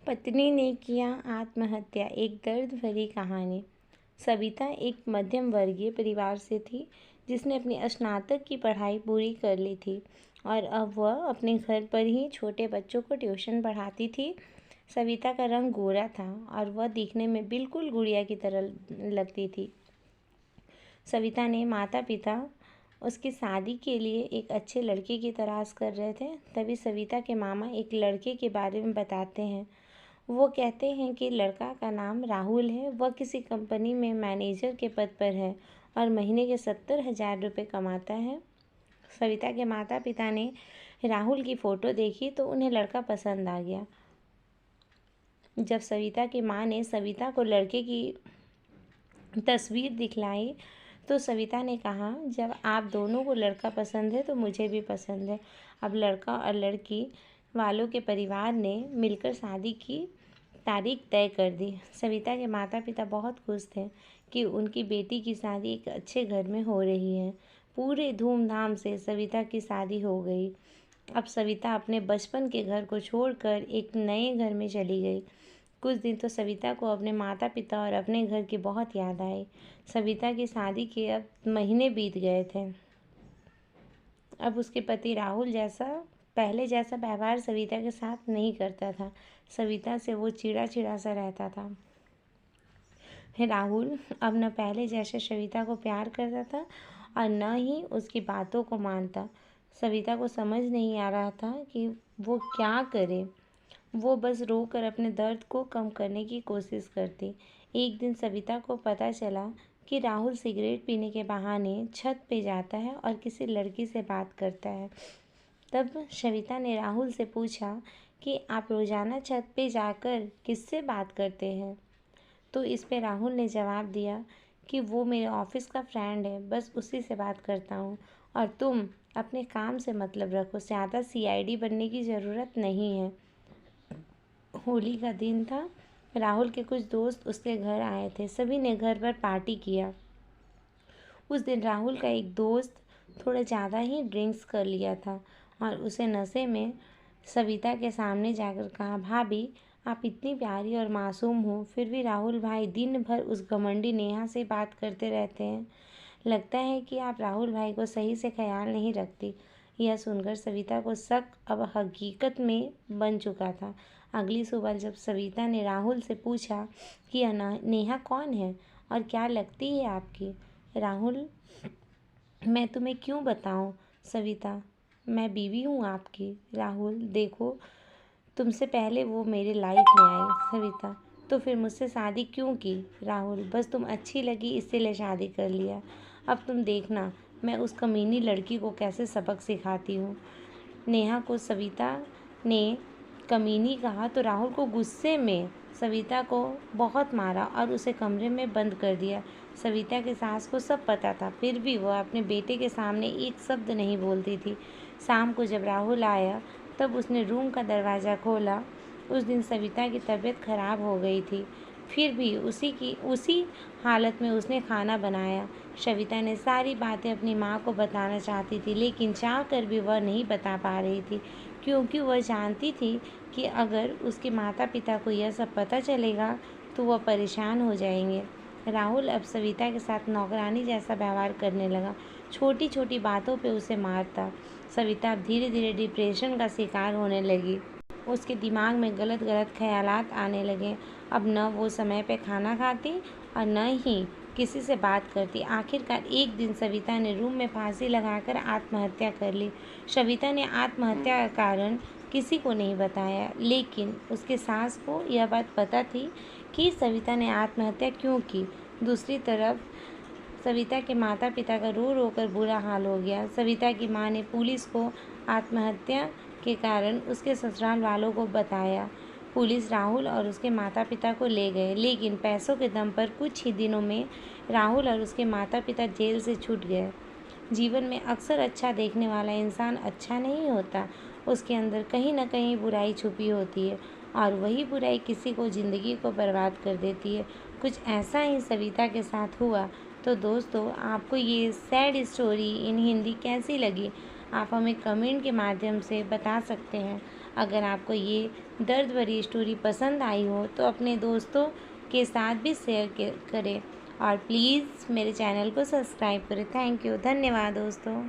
पत्नी ने किया आत्महत्या, एक दर्द भरी कहानी। सविता एक मध्यम वर्गीय परिवार से थी जिसने अपनी स्नातक की पढ़ाई पूरी कर ली थी और अब वह अपने घर पर ही छोटे बच्चों को ट्यूशन पढ़ाती थी। सविता का रंग गोरा था और वह दिखने में बिल्कुल गुड़िया की तरह लगती थी। सविता ने माता पिता उसकी शादी के लिए एक अच्छे लड़के की तलाश कर रहे थे। तभी सविता के मामा एक लड़के के बारे में बताते हैं। वो कहते हैं कि लड़का का नाम राहुल है। वह किसी कंपनी में मैनेजर के पद पर है और महीने के 70,000 रुपये कमाता है। सविता के माता पिता ने राहुल की फ़ोटो देखी तो उन्हें लड़का पसंद आ गया। जब सविता की माँ ने सविता को लड़के की तस्वीर दिखलाई तो सविता ने कहा, जब आप दोनों को लड़का पसंद है तो मुझे भी पसंद है। अब लड़का और लड़की वालों के परिवार ने मिलकर शादी की तारीख तय कर दी। सविता के माता पिता बहुत खुश थे कि उनकी बेटी की शादी एक अच्छे घर में हो रही है। पूरे धूमधाम से सविता की शादी हो गई। अब सविता अपने बचपन के घर को छोड़कर एक नए घर में चली गई। कुछ दिन तो सविता को अपने माता पिता और अपने घर की बहुत याद आई। सविता की शादी के अब महीने बीत गए थे। अब उसके पति राहुल पहले जैसा व्यवहार सविता के साथ नहीं करता था। सविता से वो चिड़ा सा रहता था। राहुल अब न पहले जैसे सविता को प्यार करता था और न ही उसकी बातों को मानता। सविता को समझ नहीं आ रहा था कि वो क्या करे। वो बस रोकर अपने दर्द को कम करने की कोशिश करती। एक दिन सविता को पता चला कि राहुल सिगरेट पीने के बहाने छत पे जाता है और किसी लड़की से बात करता है। तब सविता ने राहुल से पूछा कि आप रोज़ाना छत पे जाकर किससे बात करते हैं? तो इस पे राहुल ने जवाब दिया कि वो मेरे ऑफिस का फ्रेंड है, बस उसी से बात करता हूँ और तुम अपने काम से मतलब रखो, ज़्यादा सीआईडी बनने की ज़रूरत नहीं है। होली का दिन था। राहुल के कुछ दोस्त उसके घर आए थे। सभी ने घर पर पार्टी किया। उस दिन राहुल का एक दोस्त थोड़ा ज़्यादा ही ड्रिंक्स कर लिया था और उसे नशे में सविता के सामने जाकर कहा, भाभी आप इतनी प्यारी और मासूम हो, फिर भी राहुल भाई दिन भर उस घमंडी नेहा से बात करते रहते हैं। लगता है कि आप राहुल भाई को सही से ख्याल नहीं रखती। यह सुनकर सविता को शक अब हकीकत में बन चुका था। अगली सुबह जब सविता ने राहुल से पूछा कि नेहा कौन है और क्या लगती है आपकी? राहुल, मैं तुम्हें क्यों बताऊं? सविता, मैं बीवी हूँ आपकी। राहुल, देखो तुमसे पहले वो मेरे लाइफ में आई। सविता, तो फिर मुझसे शादी क्यों की? राहुल, बस तुम अच्छी लगी इसीलिए शादी कर लिया। अब तुम देखना मैं उस कमीनी लड़की को कैसे सबक सिखाती हूँ। नेहा को सविता ने कमीनी कहा तो राहुल को गुस्से में सविता को बहुत मारा और उसे कमरे में बंद कर दिया। सविता की सास को सब पता था, फिर भी वह अपने बेटे के सामने एक शब्द नहीं बोलती थी। शाम को जब राहुल आया तब उसने रूम का दरवाज़ा खोला। उस दिन सविता की तबीयत खराब हो गई थी, फिर भी उसी हालत में उसने खाना बनाया। सविता ने सारी बातें अपनी माँ को बताना चाहती थी, लेकिन चाह कर भी वह नहीं बता पा रही थी, क्योंकि वह जानती थी कि अगर उसके माता पिता को यह सब पता चलेगा तो वह परेशान हो जाएंगे। राहुल अब सविता के साथ नौकरानी जैसा व्यवहार करने लगा। छोटी छोटी बातों पे उसे मारता। सविता अब धीरे धीरे डिप्रेशन का शिकार होने लगी। उसके दिमाग में गलत गलत ख्यालात आने लगे। अब न वो समय पे खाना खाती और न ही किसी से बात करती। आखिरकार एक दिन सविता ने रूम में फांसी लगाकर आत्महत्या कर ली। सविता ने आत्महत्या का कारण किसी को नहीं बताया, लेकिन उसके सास को यह बात पता थी कि सविता ने आत्महत्या क्यों की। दूसरी तरफ सविता के माता पिता का रो रो कर बुरा हाल हो गया। सविता की मां ने पुलिस को आत्महत्या के कारण उसके ससुराल वालों को बताया। पुलिस राहुल और उसके माता पिता को ले गए, लेकिन पैसों के दम पर कुछ ही दिनों में राहुल और उसके माता पिता जेल से छूट गए। जीवन में अक्सर अच्छा देखने वाला इंसान अच्छा नहीं होता, उसके अंदर कहीं ना कहीं बुराई छुपी होती है और वही बुराई किसी को ज़िंदगी को बर्बाद कर देती है। कुछ ऐसा ही सविता के साथ हुआ। तो दोस्तों, आपको ये सैड स्टोरी इन हिंदी कैसी लगी? आप हमें कमेंट के माध्यम से बता सकते हैं। अगर आपको ये दर्द भरी स्टोरी पसंद आई हो तो अपने दोस्तों के साथ भी शेयर करें और प्लीज़ मेरे चैनल को सब्सक्राइब करें। थैंक यू, धन्यवाद दोस्तों।